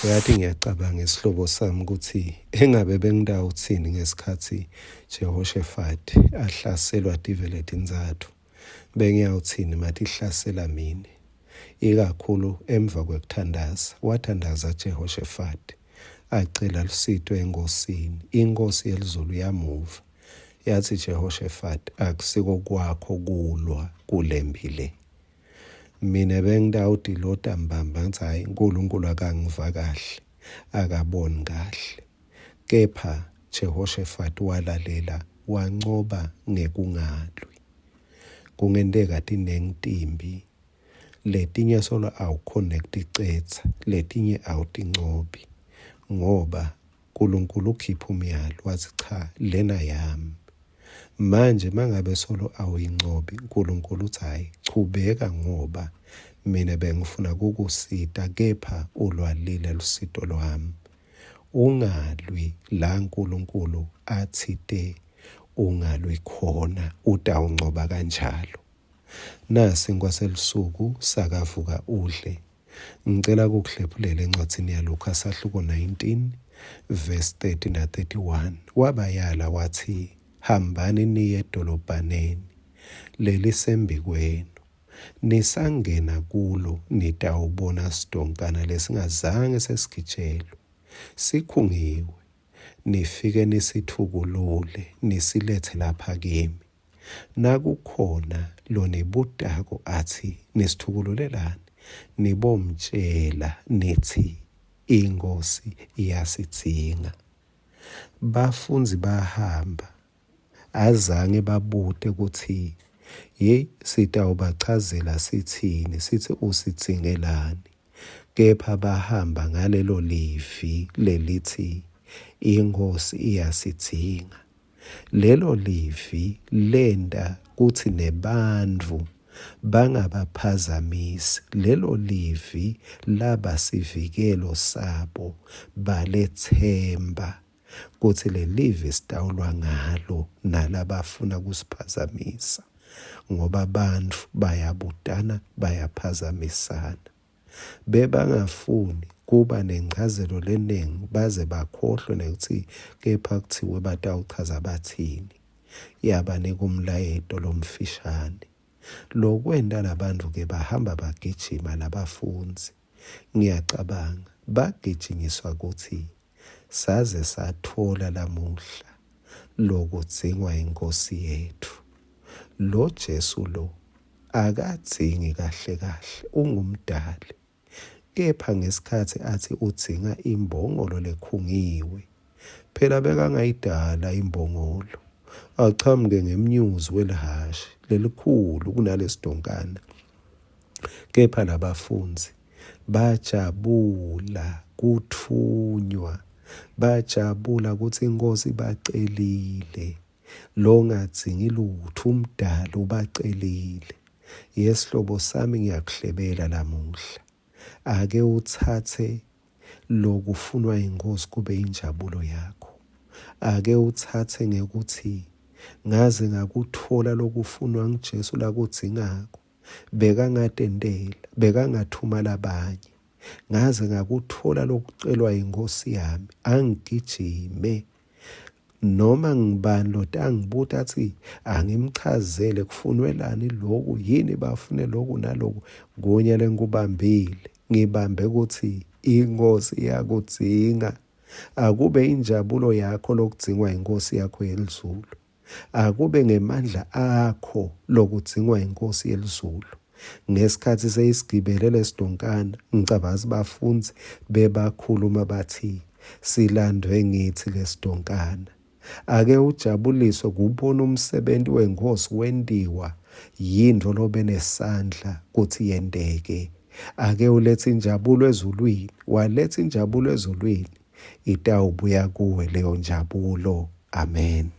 Yathi ngiyacabanga isihlobo sami ukuthi engabe bengidawuthini ngesikhathi Jehoshaphat ahlaselwa Tiveleti Nzathu. Bengiyawuthini mathi ihlasela mina. Ikakhulu emva kwekuthandaza. Wathandaza Jehoshaphat. Acela lusito enkosini. Inkosi yelizulu yamuva. Yathi Jehoshaphat akusiko kwakho kulwa kulembi le. Mina bengidawuthi lo ntambama ngathi hayi uNkulunkulu akangiva kahle, akaboni kahle. Kepha Jehoshaphat walalela wancoba ngekungalwi. Kungenteka tinengitimbi letinye solo awuconnect icetha, letinye awutincobi ngoba uNkulunkulu ukhipha umyalo wathi cha lena yami. Manje mangabe solo awuyincobi uNkulunkulu uthi hayi chubeka ngoba mina bengifuna kukusita kepha ulwalile lusito lwami. Ungalwi la uNkulunkulu athite ungalwi khona utawuncoba kanjalo. Nasi ngwaselusuku sakavuka udle. Ngicela ukukuhlephulela encwadini yaLuka sahluko 19 verse 30 na 31. Wabayala wathi hambani niye edolobhaneni leli sembi kwenu. Nisangena kulo nitawubona sidonkana lesingazange sesigijelwe. Sikhungiwe. Nifike nisithukulule nisilethe lapha kimi. Nakukhona lo nebudako athi nisithukululelani. Nibomtshela nithi inkosi iyasidinga. Bafunzi bahamba. Azange babude ukuthi sitawubachazela sithini sithi usitsingelani. Kepha bahamba ngalelo livi lelithi inkosi iyasidinga. Lelo livi lenda kuthi nebandvu bangabaphazamisi. Lelo livi labasivikelo sabo balethemba kuthi lelivi sitawulwa ngalo nalabafuna kusiphazamisa ngoba abantu bayabudana bayaphazamisana. Bebangafuni kuba nencazelo leningi baze bakhohlwe nokuthi kepha kuthiwe batawuchaza bathini. Yabanika umlayeto lomfishane. Lokwenda labantu ke bahamba bagijima labafunzi. Ngiyacabanga bagijinyiswa ukuthi saze sathola lamuhla lokudzingwa inkosi yethu. Lo Jesu lo akadzingi kahle kahle ungumdali. Kepha ngesikhathi athi udzinga imbongolo lekhungiwe. Phela bekangayidala imbongolo. Aqhamuke ngemnyuzi welihashi lelikhulu kunalesidonkana. Kepha labafunzi bajabula kuthunywa. Bajabula ukuthi inkosi bacelile. Lo ngadzingi lutho umdala ubacelile. Yesihlobo sami ngiyakuhlebela lamuhla. Ake uthathe lokufunwa inkosi kube injabulo yakho. Ake uthathe ngekuthi ngaze ngakuthola lokufunwa nguJesu lakudzingako. Bekangatendela, bekangathuma labanye. Ngaze ngakuthola lokucelwa inkosi yami. Angigijime. Noma ngibani lo angibuta athi angimchazele kufunwelani lokhu yini bafune lokhu nalokhu kunye lenkubambile. Ngibambe ukuthi inkosi iyakudzinga. Akube injabulo yakho lokudzingwa inkosi yakho yelizulu. Akube ngemandla akho lokudzingwa inkosi yelizulu. Ngesikhathi seyisigibele lesidonkana ngicabaza bafunzi bebakhuluma bathi silandwe ngithi lesidonkana. Ake ujabuliswe kubona umsebenzi wenkosi wendiwa yinto lobe nesandla kuthi yendeke. Ake ulethe injabulo ezulwini. Waletha injabulo ezulwini. Itawubuya kuwe leyo njabulo. Amen.